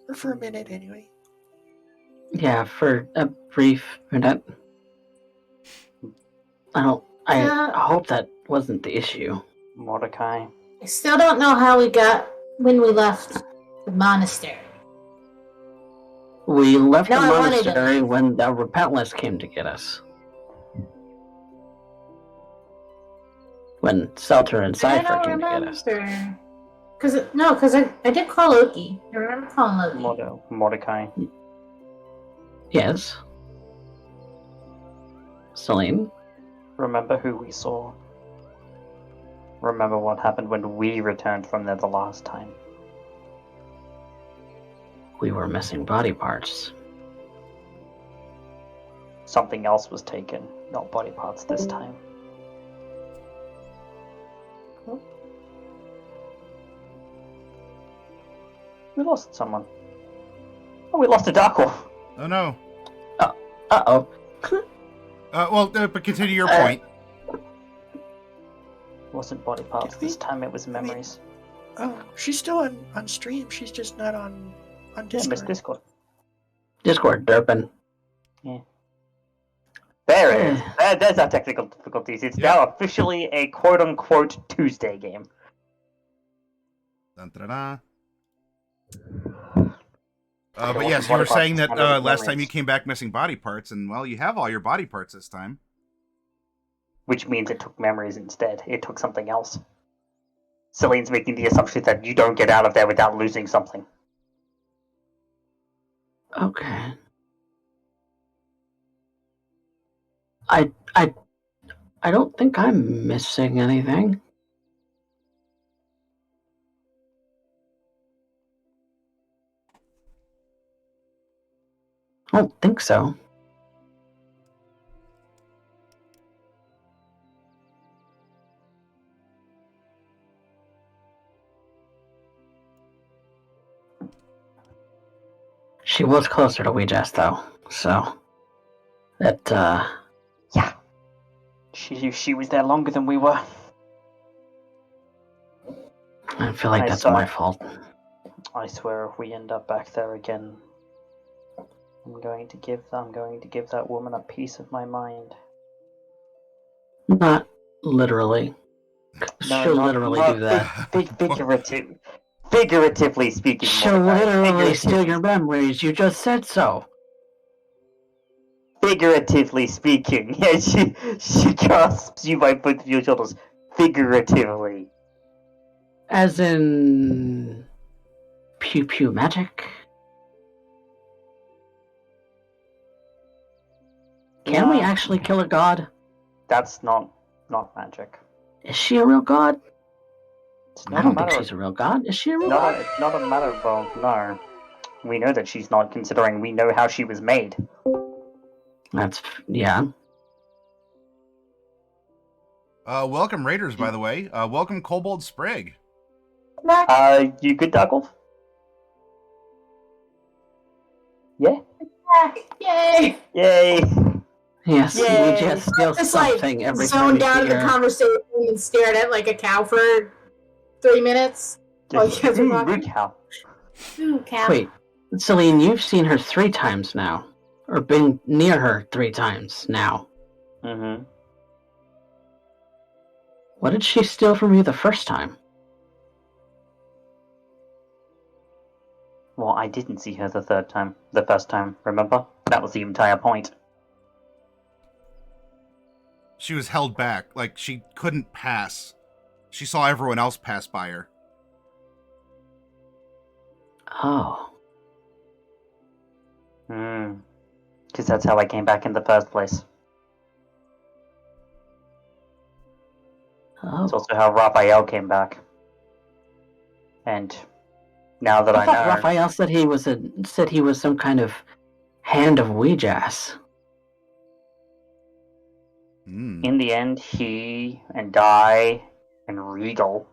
Or for a minute, anyway. Yeah, for a brief minute. I hope that wasn't the issue. Mordecai. I still don't know how we got when we left the monastery. We left the monastery when the Repentless came to get us. When Selter and Cypher came to get us. Because I did call Loki. I remember calling Loki. Mordecai. Yes. Celine? Remember who we saw. Remember what happened when we returned from there the last time. We were missing body parts. something else was taken, not body parts this time. We lost someone. Oh, we lost a Dark Wolf. Oh no. Uh-oh. But continue your point. It wasn't body parts this time, it was memories. Oh, she's still on stream. She's just not on Discord. Yeah, Miss Discord. Discord derping. Yeah. There it is. There's our technical difficulties. It's now officially a quote-unquote Tuesday game. Dun, da, da, da. But yes, you were saying that last time you came back missing body parts, and well, you have all your body parts this time. Which means it took memories instead. It took something else. Celine's making the assumption that you don't get out of there without losing something. Okay. I don't think I'm missing anything. I don't think so. She was closer to Wee-Jas, though, so that Yeah. She was there longer than we were. I feel like that's my fault. I swear, if we end up back there again, I'm going to give that woman a piece of my mind. Not literally. No, She'll not literally do that. Figuratively speaking. She'll literally steal your memories. You just said so. Figuratively speaking. Yeah, she grasps you by both of your shoulders. Figuratively. As in... pew pew magic? Can we actually kill a god? That's not magic. Is she a real god? I don't think she's she's a real god. Is she a real god? It's not a matter of, well, no. We know that she's not, considering we know how she was made. Yeah. Welcome, Raiders, by the way. Welcome, Kobold Sprig. You good, Darkwolf? Yeah? Yay! Yay! Yes, Yay. we just steal Just something every time zoned we down see in the her. conversation and stared at like a cow for 3 minutes. While you guys are talking. Good cow. Ooh, cow. Wait, Celine, you've seen her 3 times now. Or been near her 3 times now. Mm-hmm. What did she steal from you the first time? Well, I didn't see her the first time, remember? That was the entire point. She was held back, like she couldn't pass. She saw everyone else pass by her. Oh. Because that's how I came back in the first place. Oh. It's also how Raphael came back. And now that I thought know... Raphael said he was some kind of hand of Wee-Jas. In the end, he and I and Regal...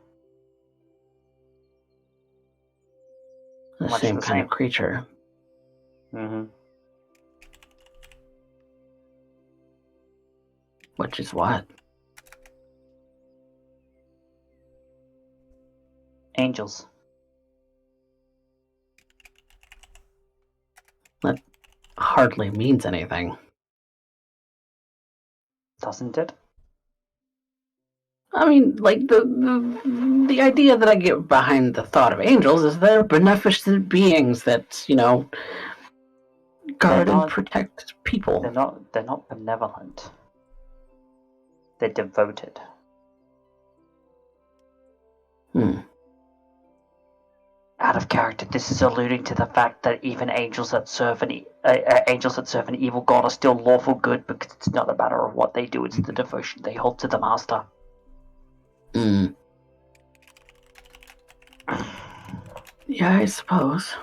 The Much same the kind same. of creature. Mm-hmm. Which is what? Angels. That hardly means anything. Doesn't it? I mean, like, the idea that I get behind the thought of angels is they're beneficent beings that, guard and protect people. They're not benevolent. They're devoted. Out of character, this is alluding to the fact that even angels that serve an evil god are still lawful good, because it's not a matter of what they do; it's the devotion they hold to the master. Yeah, I suppose.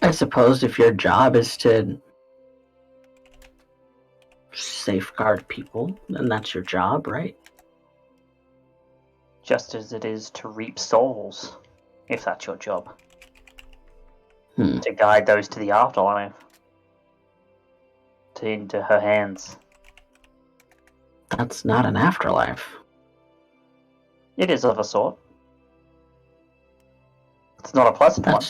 I suppose if your job is to safeguard people, then that's your job, right? Just as it is to reap souls, if that's your job. To guide those to the afterlife. Into her hands. That's not an afterlife. It is of a sort. It's not a pleasant one.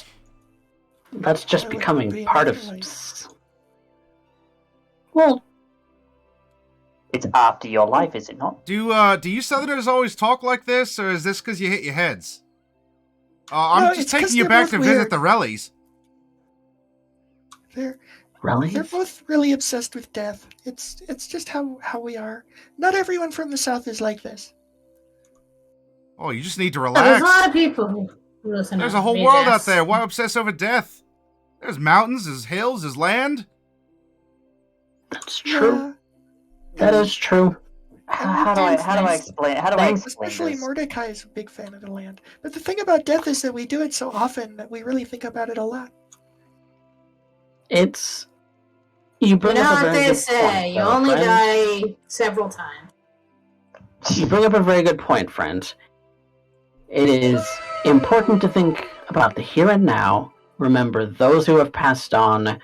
That's just Why would it becoming be an part of... afterlife? Well, It's after your life, is it not? Do you Southerners always talk like this, or is this because you hit your heads? I'm No, just it's 'cause taking you they're back both to visit weird. the Rellies. They're really? both really obsessed with death. It's just how we are. Not everyone from the south is like this. Oh, you just need to There's relax. a lot of people who listen. There's to a whole me, world out Jess. there. Why obsess over death? There's mountains, there's hills, there's land. That's true. Yeah, That is true. How do I explain especially this? Mordecai is a big fan of the land. But the thing about death is that we do it so often that we really think about it a lot. It's... You You bring know up a what very they good say, point, you though, only friend. die several times. You bring up a very good point, friend. It is important to think about the here and now, remember those who have passed on,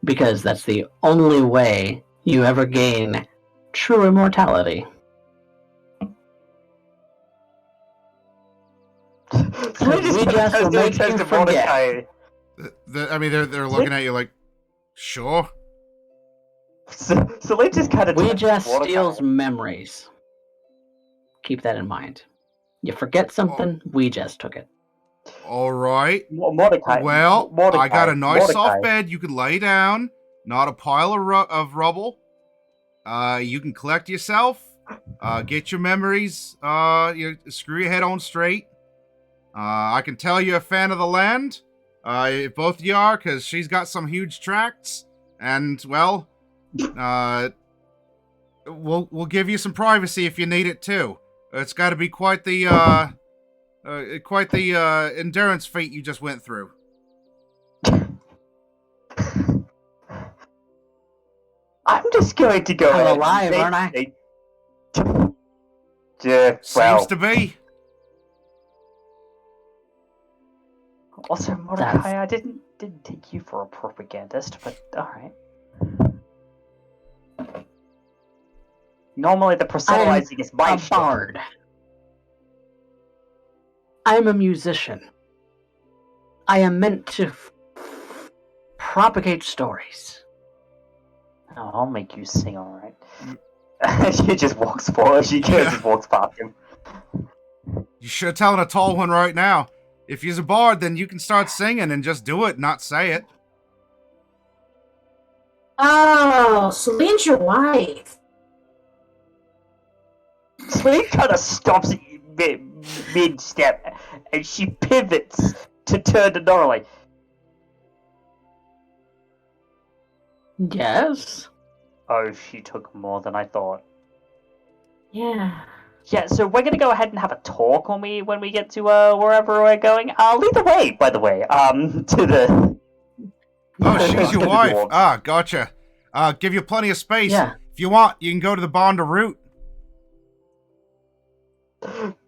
because that's the only way you ever gain true immortality. Wee-Jas will make you forget. I mean, they're looking at you like, sure. So Lee just kind of Wee-Jas steals memories. Keep that in mind. You forget something, Wee-Jas took it. All right. Mordecai. Well, Mordecai, I got a nice Mordecai. soft bed you can lay down. Not a pile of rubble. You can collect yourself. Get your memories. Screw your head on straight. I can tell you're a fan of the land. If both of you are, because she's got some huge tracts. And, well, we'll give you some privacy if you need it, too. It's got to be quite the endurance feat you just went through. I'm just going to go I'm ahead alive, and aren't I? Seems to be. Also, Mordecai, I didn't take you for a propagandist, but alright. Normally the proselytizing is my a shit. bard. I'm a musician. I am meant to propagate stories. Oh, I'll make you sing, alright. She just walks forward. She just walks past him. You should telling a tall one right now. If you're a bard, then you can start singing and just do it, not say it. Oh, Celine's your wife. Celine kind of stops mid-step, and she pivots to turn to Norallie. Yes? Oh, she took more than I thought. Yeah. Yeah, so we're gonna go ahead and have a talk when we get to wherever we're going. Lead the way, by the way. To the. Oh, she's your wife. Dwarves. Ah, gotcha. Give you plenty of space. Yeah. If you want, you can go to the barn to root.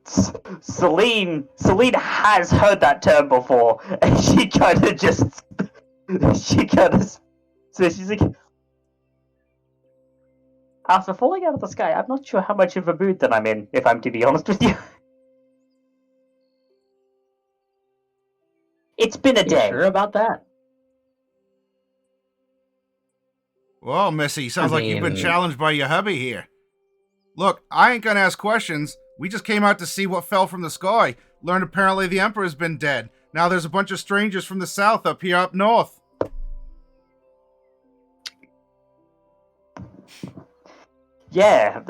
Celine has heard that term before, and she kind of so she's like, after falling out of the sky, I'm not sure how much of a mood that I'm in, if I'm to be honest with you. It's been a You day. sure about that? Well, Missy, sounds like you've been mean- challenged by your hubby here. Look, I ain't gonna ask questions. We just came out to see what fell from the sky. Learned apparently the Emperor's been dead. Now there's a bunch of strangers from the south up here up north. Yeah,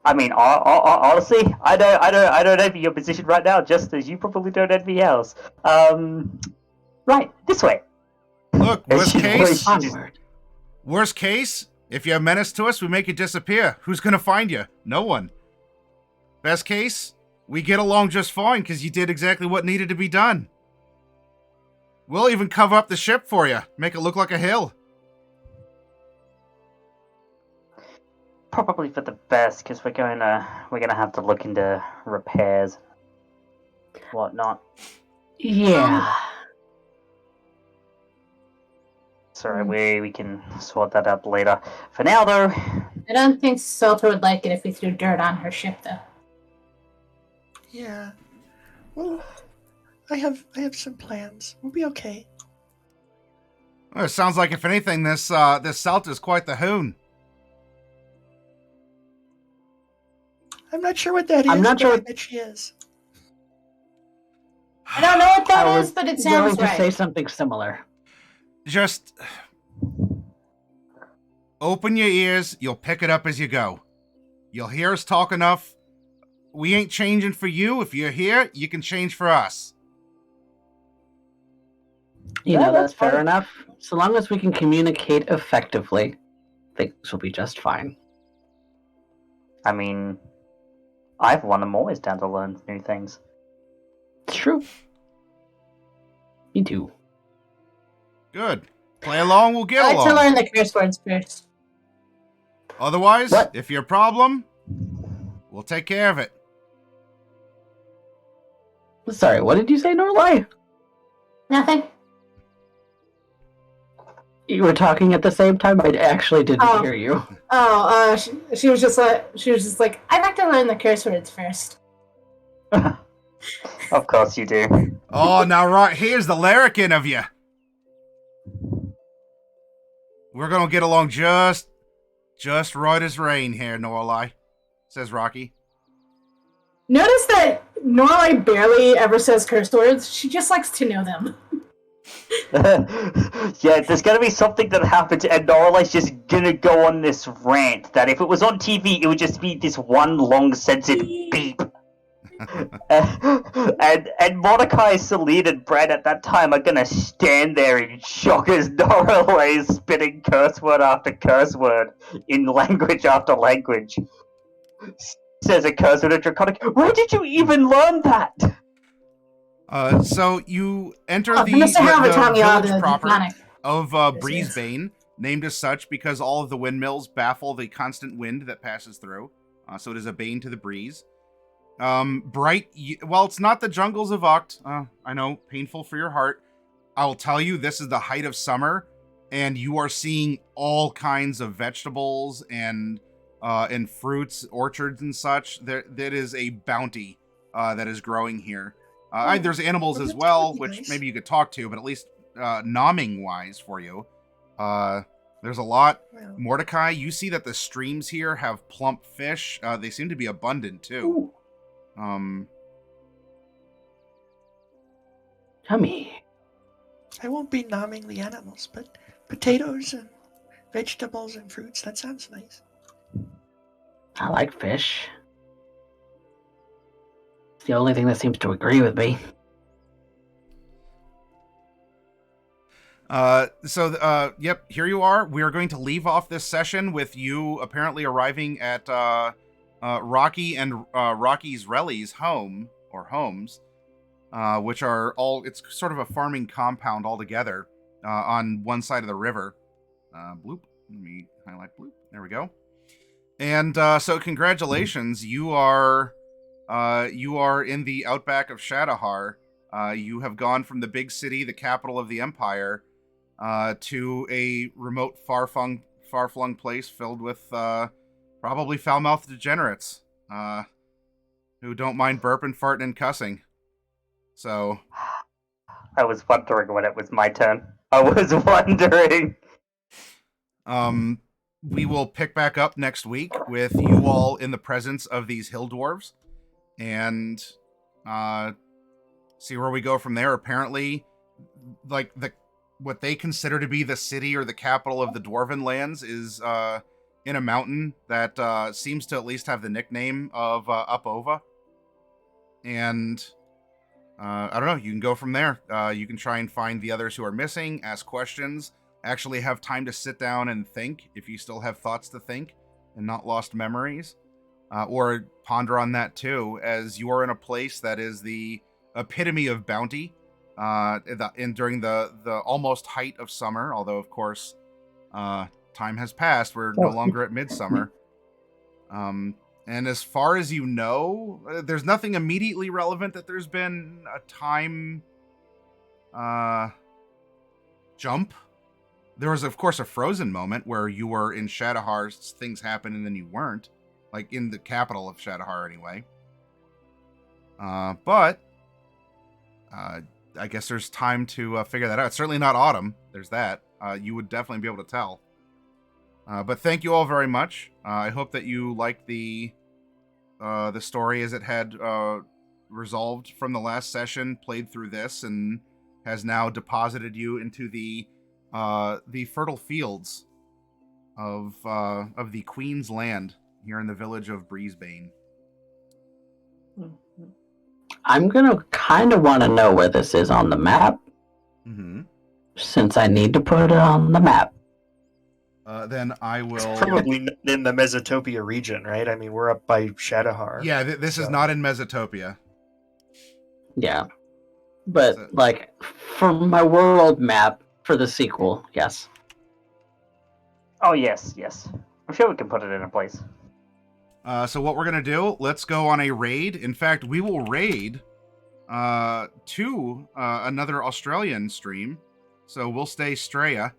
I mean, honestly, I don't envy your position right now, just as you probably don't envy ours. Right, this way. Look, Onward. worst case, if you're a menace to us, we make you disappear. Who's gonna find you? No one. Best case, we get along just fine because you did exactly what needed to be done. We'll even cover up the ship for you. Make it look like a hill. Probably for the best, because we're gonna have to look into repairs, whatnot. Yeah. Sorry, we can sort that out later. For now, though, I don't think Salter would like it if we threw dirt on her ship, though. Yeah. Well, I have some plans. We'll be okay. Well, it sounds like, if anything, this Salt is quite the hoon. I'm not sure what that is. I'm not but sure- I bet she is. I don't know what that I is, was but it going sounds to right. say something similar. Just open your ears. You'll pick it up as you go. You'll hear us talk enough. We ain't changing for you. If you're here, you can change for us. You Yeah, know, that's that's fair fine. enough. So long as we can communicate effectively, things will be just fine. I mean, I'm always down to learn new things. It's true. Me too. Good. Play along, we'll get I like to along. learn the curse words first. Otherwise, What? if you're a problem, we'll take care of it. Sorry, what did you say, Norallie? Nothing. You were talking at the same time? I actually didn't Oh. hear you. Oh, she was just like, I like to learn the curse words first. Of course you do. Oh, now right here's the larrikin of you. We're gonna get along just right as rain here, Norallie, says Rocky. Notice that Norallie barely ever says curse words. She just likes to know them. Yeah, there's gonna be something that happens, and Norallie's just gonna go on this rant that if it was on TV, it would just be this one long censored beep. And Mordecai, Celine, and Brad at that time are gonna stand there in shock as Norallie is spitting curse word after curse word in language after language. Says a curse word, a draconic. Where did you even learn that? So you enter Oh, the Mr. Howard taught me all village the proper demonic. of Yes, yes. Breezebane, named as such because all of the windmills baffle the constant wind that passes through. So it is a bane to the breeze. Well, it's not the jungles of Uct. I know, painful for your heart. I will tell you, this is the height of summer, and you are seeing all kinds of vegetables and fruits, orchards and such. That is a bounty that is growing here. There's animals well, as that's well, really which nice. maybe you could talk to, but at least nomming-wise for you. There's a lot. Well, Mordecai, you see that the streams here have plump fish. They seem to be abundant, too. Yummy. I won't be nomming the animals, but potatoes and vegetables and fruits, that sounds nice. I like fish. It's the only thing that seems to agree with me. Yep, here you are. We are going to leave off this session with you apparently arriving at Rocky and Rocky's Relly's home, or homes, which are all, it's sort of a farming compound altogether on one side of the river. Bloop. Let me highlight bloop. There we go. And so congratulations, you are in the outback of Shadahar. You have gone from the big city, the capital of the empire, to a remote, far-flung place filled with probably foul-mouthed degenerates who don't mind burping, farting, and cussing. So, I was wondering when it was my turn. I was wondering. we will pick back up next week with you all in the presence of these hill dwarves and see where we go from there. Apparently, like what they consider to be the city or the capital of the Dwarven lands is in a mountain that seems to at least have the nickname of Upova. And I don't know, you can go from there. You can try and find the others who are missing, ask questions, actually have time to sit down and think if you still have thoughts to think and not lost memories. Or ponder on that too, as you are in a place that is the epitome of bounty. during the almost height of summer. Although, of course, time has passed. We're no longer at midsummer. And as far as you know, there's nothing immediately relevant that there's been a time jump. There was, of course, a frozen moment where you were in Shadahar, things happened, and then you weren't. Like, in the capital of Shadahar, anyway. But I guess there's time to figure that out. It's certainly not autumn. There's that. You would definitely be able to tell. But thank you all very much. I hope that you liked the story as it had resolved from the last session, played through this, and has now deposited you into the fertile fields of the Queen's Land here in the village of Breezebane. I'm gonna kind of want to know where this is on the map, since I need to put it on the map. Then I will... It's probably in the Mesotopia region, right? I mean, we're up by Shadahar. Yeah, this is not in Mesotopia. Yeah. But, like, for my world map for the sequel, yes. Oh, yes. I'm sure we can put it in a place. So what we're going to do, let's go on a raid. In fact, we will raid to another Australian stream. So we'll stay Straya.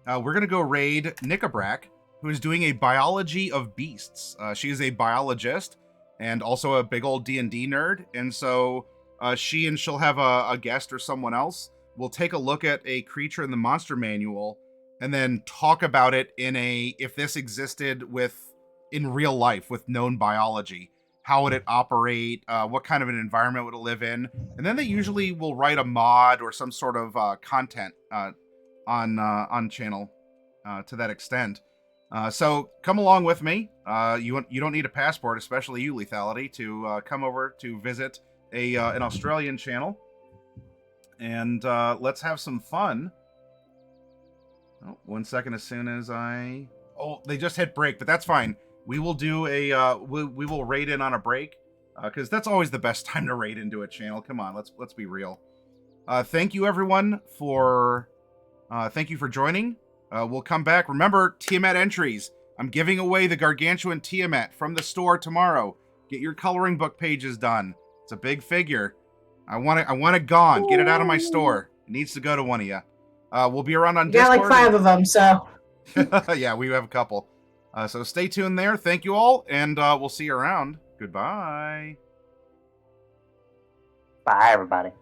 We're going to go raid Nickabrack, who is doing a biology of beasts. She is a biologist and also a big old D&D nerd. And so she'll have a guest or someone else. We'll take a look at a creature in the monster manual and then talk about it if this existed in real life with known biology. How would it operate? What kind of an environment would it live in? And then they usually will write a mod or some sort of content on channel to that extent. So come along with me. You don't need a passport, especially you, Lethality, to come over to visit an Australian channel. And let's have some fun. Oh, 1 second. As soon as they just hit break, but that's fine. We will do we will raid in on a break, because that's always the best time to raid into a channel. Come on, let's be real. Thank you everyone for joining. We'll come back. Remember, Tiamat entries. I'm giving away the Gargantuan Tiamat from the store tomorrow. Get your coloring book pages done. It's a big figure. I want it gone. Get it out of my store. It needs to go to one of you. We'll be around on Discord. Got like 5 of them, so. Yeah, we have a couple. So stay tuned there. Thank you all, and we'll see you around. Goodbye. Bye, everybody.